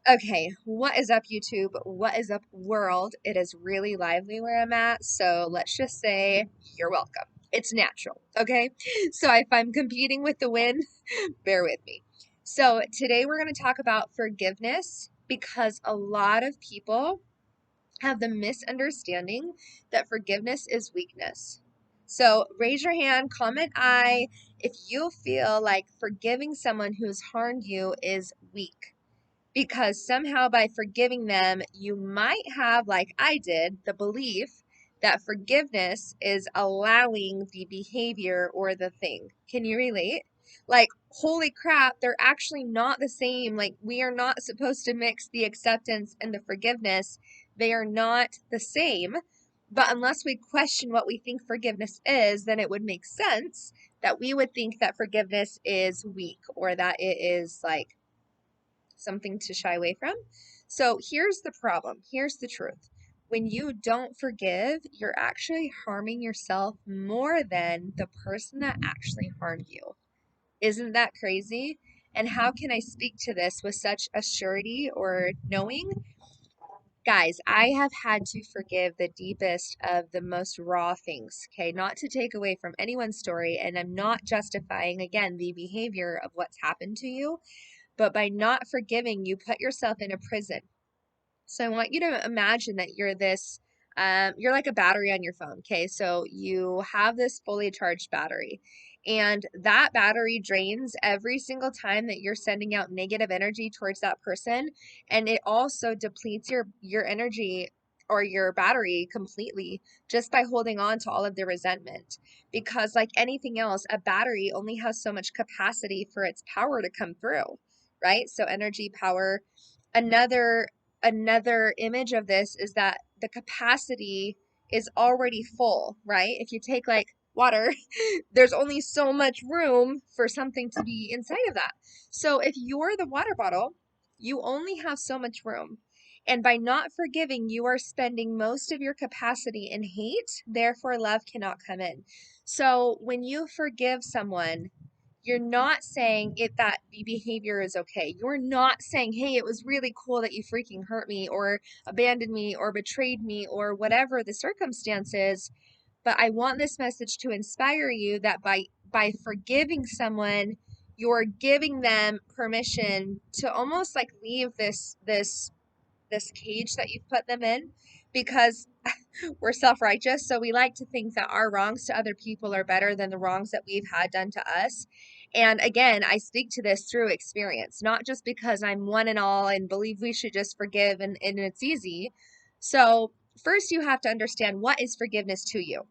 Okay, what is up, YouTube? What is up, world? It is really lively where I'm at, so let's just say you're welcome. It's natural, okay? So if I'm competing with the wind, bear with me. So today we're going to talk about forgiveness because a lot of people have the misunderstanding that forgiveness is weakness. So raise your hand, comment I if you feel like forgiving someone who's harmed you is weak, because somehow by forgiving them, you might have, like I did, the belief that forgiveness is allowing the behavior or the thing. Can you relate? Like, holy crap, they're actually not the same. Like, we are not supposed to mix the acceptance and the forgiveness. They are not the same. But unless we question what we think forgiveness is, then it would make sense that we would think that forgiveness is weak or that it is like something to shy away from. So here's the problem. Here's the truth. When you don't forgive, you're actually harming yourself more than the person that actually harmed you. Isn't that crazy? And how can I speak to this with such a surety or knowing? Guys, I have had to forgive the deepest of the most raw things, okay? Not to take away from anyone's story, and I'm not justifying, again, the behavior of what's happened to you, but by not forgiving, you put yourself in a prison. So I want you to imagine that you're like a battery on your phone. Okay. So you have this fully charged battery, and that battery drains every single time that you're sending out negative energy towards that person. And it also depletes your energy or your battery completely just by holding on to all of the resentment. Because like anything else, a battery only has so much capacity for its power to come through, right? So energy, power. Another image of this is that the capacity is already full, right? If you take like water, there's only so much room for something to be inside of that. So if you're the water bottle, you only have so much room. And by not forgiving, you are spending most of your capacity in hate, therefore love cannot come in. So when you forgive someone, you're not saying it that the behavior is okay. You're not saying, hey, it was really cool that you freaking hurt me or abandoned me or betrayed me or whatever the circumstance is. But I want this message to inspire you that by forgiving someone, you're giving them permission to almost like leave this cage that you've put them in, because we're self-righteous, so we like to think that our wrongs to other people are better than the wrongs that we've had done to us. And again, I speak to this through experience, not just because I'm one and all and believe we should just forgive and it's easy. So first you have to understand, what is forgiveness to you?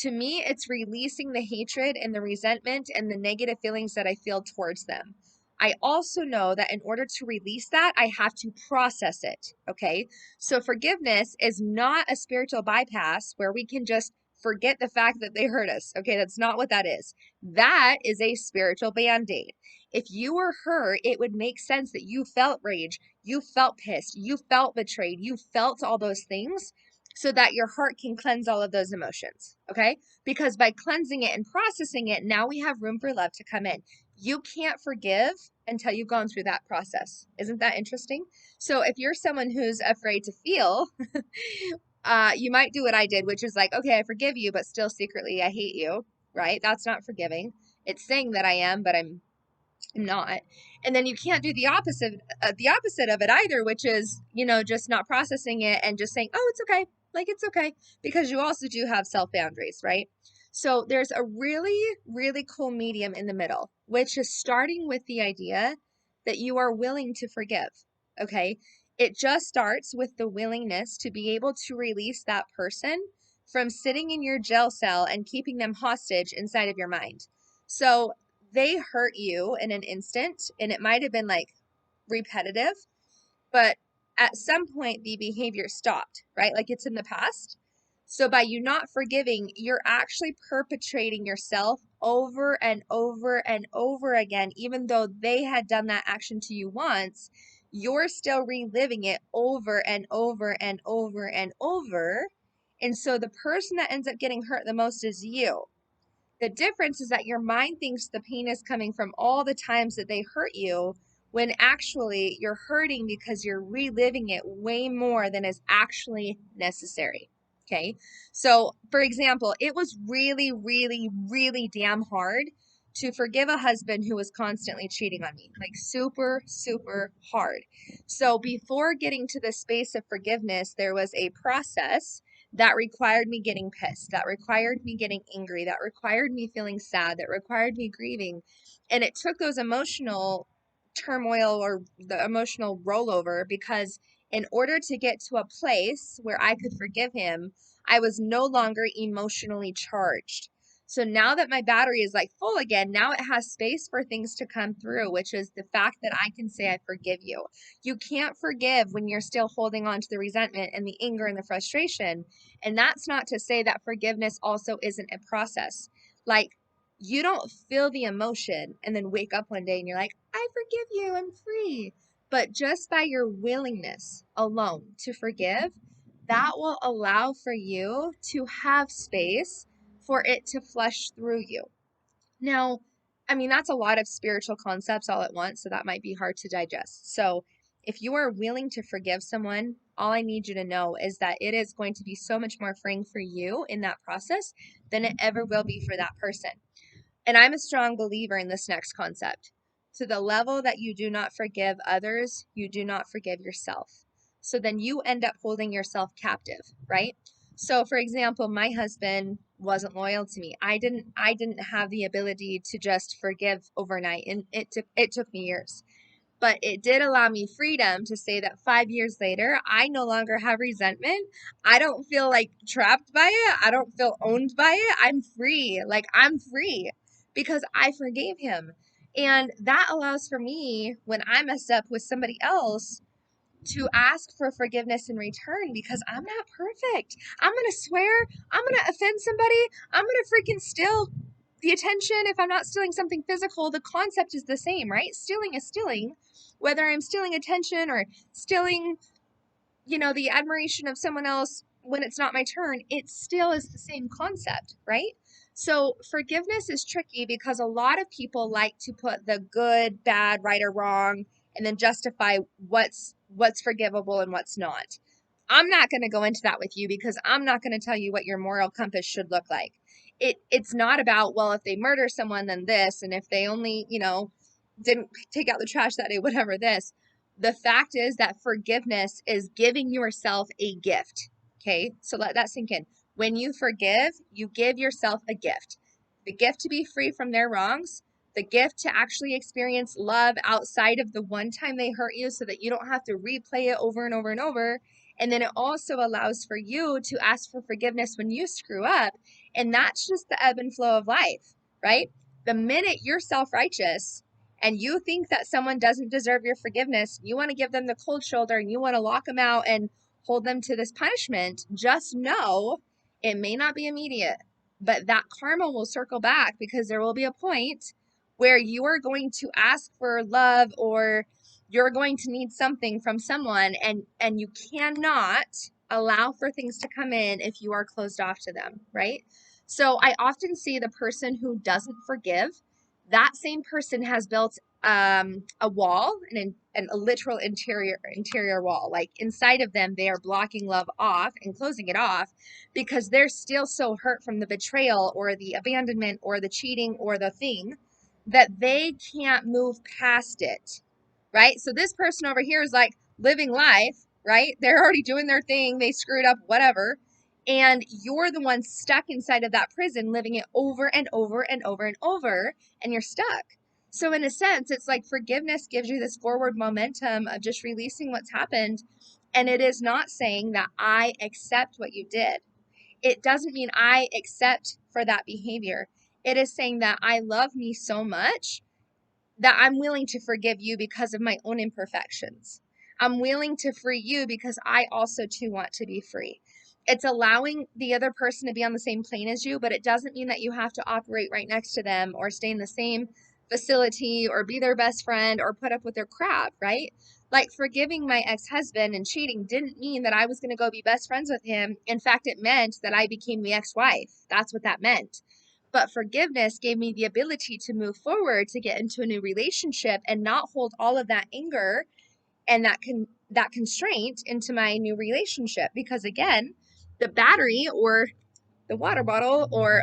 To me, it's releasing the hatred and the resentment and the negative feelings that I feel towards them. I also know that in order to release that, I have to process it. Okay. So forgiveness is not a spiritual bypass where we can just forget the fact that they hurt us. Okay. That's not what that is. That is a spiritual band aid. If you were hurt, it would make sense that you felt rage, you felt pissed, you felt betrayed, you felt all those things, so that your heart can cleanse all of those emotions, okay? Because by cleansing it and processing it, now we have room for love to come in. You can't forgive until you've gone through that process. Isn't that interesting? So if you're someone who's afraid to feel, you might do what I did, which is like, okay, I forgive you, but still secretly I hate you, right? That's not forgiving. It's saying that I am, but I'm not. And then you can't do the opposite of it either, which is, just not processing it and just saying, oh, it's okay, like it's okay, because you also do have self boundaries, right? So there's a really really cool medium in the middle, which is starting with the idea that you are willing to forgive. Okay, it just starts with the willingness to be able to release that person from sitting in your jail cell and keeping them hostage inside of your mind. So they hurt you in an instant, and it might have been like repetitive, but at some point the behavior stopped, right? Like it's in the past. So by you not forgiving, you're actually perpetrating yourself over and over and over again. Even though they had done that action to you once, you're still reliving it over and over and over and over. And so the person that ends up getting hurt the most is you. The difference is that your mind thinks the pain is coming from all the times that they hurt you, when actually you're hurting because you're reliving it way more than is actually necessary. Okay. So, for example, it was really, really, really damn hard to forgive a husband who was constantly cheating on me, like super, super hard. So, before getting to the space of forgiveness, there was a process that required me getting pissed, that required me getting angry, that required me feeling sad, that required me grieving. And it took those emotional turmoil or the emotional rollover, because in order to get to a place where I could forgive him, I was no longer emotionally charged. So now that my battery is like full again, now it has space for things to come through, which is the fact that I can say, I forgive you. You can't forgive when you're still holding on to the resentment and the anger and the frustration. And that's not to say that forgiveness also isn't a process. Like, you don't feel the emotion and then wake up one day and you're like, I forgive you, I'm free. But just by your willingness alone to forgive, that will allow for you to have space for it to flush through you. Now, I mean, that's a lot of spiritual concepts all at once, so that might be hard to digest. So, if you are willing to forgive someone, all I need you to know is that it is going to be so much more freeing for you in that process than it ever will be for that person. And I'm a strong believer in this next concept. To the level that you do not forgive others, you do not forgive yourself. So then you end up holding yourself captive, right? So for example, my husband wasn't loyal to me. I didn't have the ability to just forgive overnight, and it took me years. But it did allow me freedom to say that 5 years later, I no longer have resentment. I don't feel like trapped by it. I don't feel owned by it. I'm free. Like, I'm free because I forgave him. And that allows for me, when I mess up with somebody else, to ask for forgiveness in return, because I'm not perfect. I'm going to swear. I'm going to offend somebody. I'm going to freaking steal the attention. If I'm not stealing something physical, the concept is the same, right? Stealing is stealing. Whether I'm stealing attention or stealing, the admiration of someone else when it's not my turn, it still is the same concept, right? So forgiveness is tricky because a lot of people like to put the good, bad, right or wrong, and then justify what's forgivable and what's not. I'm not going to go into that with you because I'm not going to tell you what your moral compass should look like. It's not about, well, if they murder someone, then this, and if they only, didn't take out the trash that day, whatever this. The fact is that forgiveness is giving yourself a gift. Okay, so let that sink in. When you forgive, you give yourself a gift. The gift to be free from their wrongs, the gift to actually experience love outside of the one time they hurt you so that you don't have to replay it over and over and over. And then it also allows for you to ask for forgiveness when you screw up. And that's just the ebb and flow of life, right? The minute you're self-righteous and you think that someone doesn't deserve your forgiveness, you want to give them the cold shoulder and you want to lock them out and hold them to this punishment, just know it may not be immediate, but that karma will circle back, because there will be a point where you are going to ask for love, or you're going to need something from someone, and you cannot allow for things to come in if you are closed off to them, right? So I often see the person who doesn't forgive, that same person has built a wall, a literal interior wall. Like, inside of them, they are blocking love off and closing it off because they're still so hurt from the betrayal or the abandonment or the cheating or the thing that they can't move past it, right? So this person over here is like living life, right? They're already doing their thing. They screwed up, whatever. And you're the one stuck inside of that prison, living it over and over and over and over, and you're stuck. So in a sense, it's like forgiveness gives you this forward momentum of just releasing what's happened. And it is not saying that I accept what you did. It doesn't mean I accept for that behavior. It is saying that I love me so much that I'm willing to forgive you because of my own imperfections. I'm willing to free you because I also too want to be free. It's allowing the other person to be on the same plane as you, but it doesn't mean that you have to operate right next to them or stay in the same facility or be their best friend or put up with their crap, right? Like, forgiving my ex-husband and cheating didn't mean that I was going to go be best friends with him. In fact, it meant that I became the ex-wife. That's what that meant. But forgiveness gave me the ability to move forward, to get into a new relationship and not hold all of that anger and that constraint into my new relationship. Because again, the battery or the water bottle or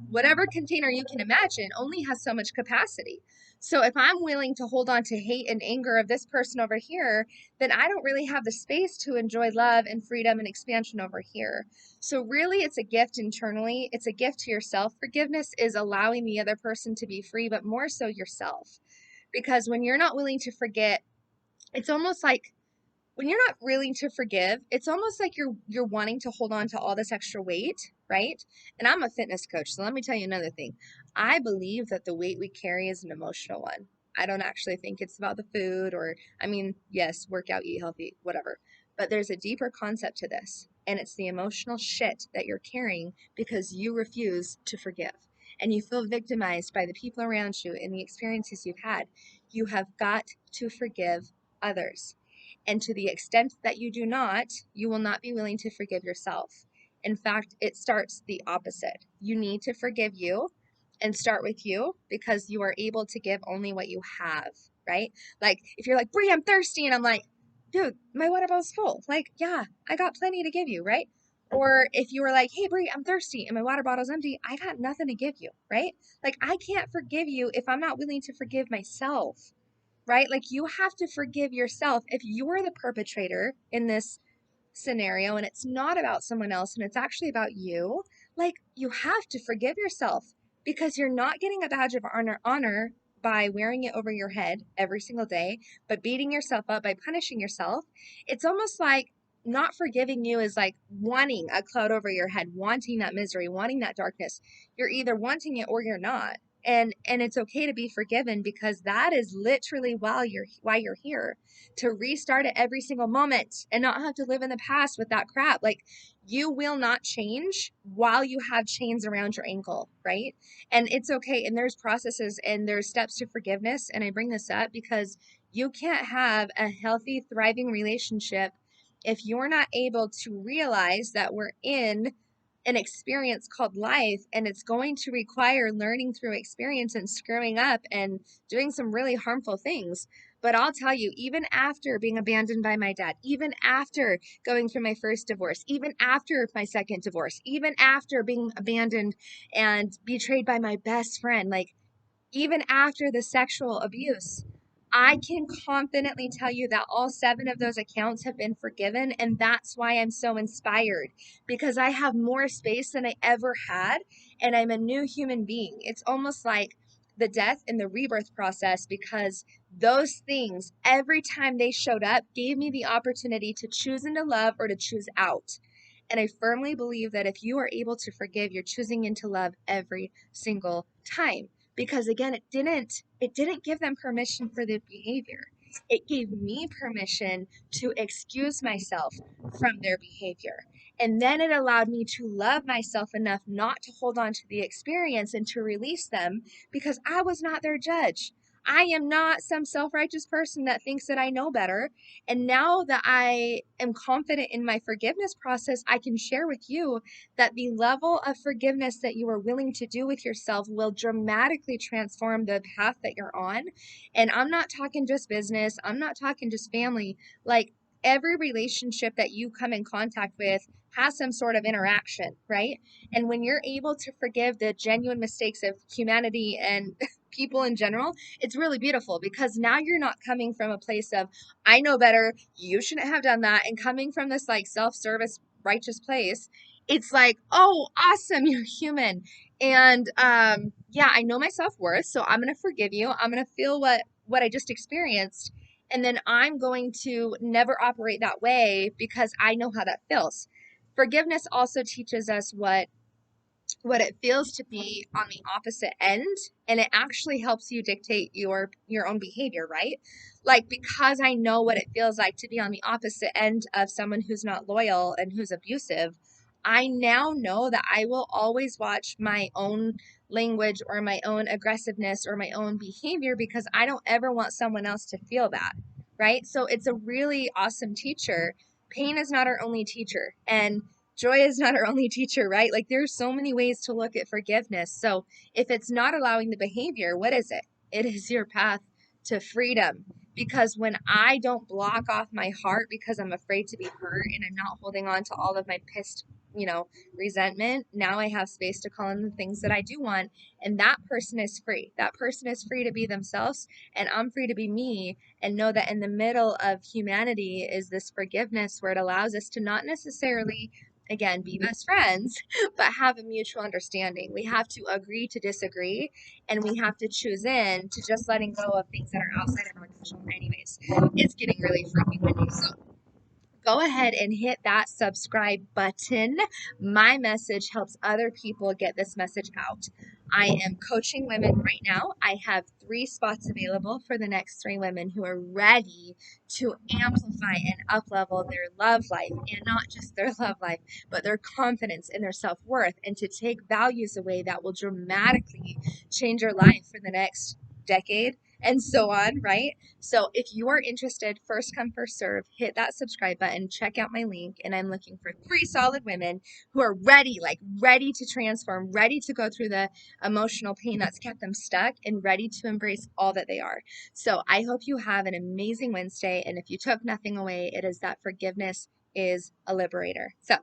whatever container you can imagine only has so much capacity. So if I'm willing to hold on to hate and anger of this person over here, then I don't really have the space to enjoy love and freedom and expansion over here. So really, it's a gift internally. It's a gift to yourself. Forgiveness is allowing the other person to be free, but more so yourself. Because when you're not willing to forget, it's almost like when you're not willing to forgive, it's almost like you're wanting to hold on to all this extra weight, right? And I'm a fitness coach, so let me tell you another thing. I believe that the weight we carry is an emotional one. I don't actually think it's about the food or, I mean, yes, work out, eat healthy, whatever. But there's a deeper concept to this, and it's the emotional shit that you're carrying because you refuse to forgive. And you feel victimized by the people around you and the experiences you've had. You have got to forgive others. And to the extent that you do not, you will not be willing to forgive yourself. In fact, it starts the opposite. You need to forgive you and start with you because you are able to give only what you have, right? Like if you're like, Brie, I'm thirsty. And I'm like, dude, my water bottle's full. Like, yeah, I got plenty to give you, right? Or if you were like, hey, Brie, I'm thirsty and my water bottle's empty, I got nothing to give you, right? Like I can't forgive you if I'm not willing to forgive myself, right? Like you have to forgive yourself. If you're the perpetrator in this scenario and it's not about someone else and it's actually about you, like you have to forgive yourself because you're not getting a badge of honor by wearing it over your head every single day, but beating yourself up by punishing yourself. It's almost like not forgiving you is like wanting a cloud over your head, wanting that misery, wanting that darkness. You're either wanting it or you're not. And it's okay to be forgiven because that is literally why you're here, to restart it every single moment and not have to live in the past with that crap. Like you will not change while you have chains around your ankle, right? And it's okay. And there's processes and there's steps to forgiveness. And I bring this up because you can't have a healthy, thriving relationship if you're not able to realize that we're in an experience called life and it's going to require learning through experience and screwing up and doing some really harmful things. But I'll tell you, even after being abandoned by my dad, even after going through my first divorce, even after my second divorce, even after being abandoned and betrayed by my best friend, like even after the sexual abuse, I can confidently tell you that all 7 of those accounts have been forgiven. And that's why I'm so inspired because I have more space than I ever had. And I'm a new human being. It's almost like the death and the rebirth process because those things, every time they showed up, gave me the opportunity to choose into love or to choose out. And I firmly believe that if you are able to forgive, you're choosing into love every single time. Because again, it didn't give them permission for the behavior. It gave me permission to excuse myself from their behavior. And then it allowed me to love myself enough not to hold on to the experience and to release them because I was not their judge. I am not some self-righteous person that thinks that I know better. And now that I am confident in my forgiveness process, I can share with you that the level of forgiveness that you are willing to do with yourself will dramatically transform the path that you're on. And I'm not talking just business, I'm not talking just family. Like every relationship that you come in contact with has some sort of interaction, right? And when you're able to forgive the genuine mistakes of humanity and people in general, it's really beautiful because now you're not coming from a place of, I know better, you shouldn't have done that, and coming from this like self-service, righteous place. It's like, oh, awesome, you're human. And yeah, I know my self-worth, so I'm going to forgive you. I'm going to feel what I just experienced. And then I'm going to never operate that way because I know how that feels. Forgiveness also teaches us what it feels to be on the opposite end, and it actually helps you dictate your own behavior, right? Like because I know what it feels like to be on the opposite end of someone who's not loyal and who's abusive, I now know that I will always watch my own language or my own aggressiveness or my own behavior because I don't ever want someone else to feel that, right? So it's a really awesome teacher. Pain is not our only teacher, and joy is not our only teacher, right? Like there's so many ways to look at forgiveness. So if it's not allowing the behavior, what is it? It is your path to freedom. Because when I don't block off my heart because I'm afraid to be hurt and I'm not holding on to all of my pissed, resentment, now I have space to call in the things that I do want. And that person is free. That person is free to be themselves, and I'm free to be me, and know that in the middle of humanity is this forgiveness where it allows us to not necessarily, again, be best friends, but have a mutual understanding. We have to agree to disagree, and we have to choose in to just letting go of things that are outside of our control anyways. It's getting really freaking windy, so go ahead and hit that subscribe button. My message helps other people get this message out. I am coaching women right now. I have 3 spots available for the next 3 women who are ready to amplify and uplevel their love life, and not just their love life, but their confidence and their self-worth, and to take values away that will dramatically change your life for the next decade and so on, right? So if you are interested, first come, first serve, hit that subscribe button, check out my link, and I'm looking for 3 solid women who are ready, like ready to transform, ready to go through the emotional pain that's kept them stuck, and ready to embrace all that they are. So I hope you have an amazing Wednesday, and if you took nothing away, it is that forgiveness is a liberator. So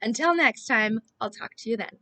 until next time, I'll talk to you then.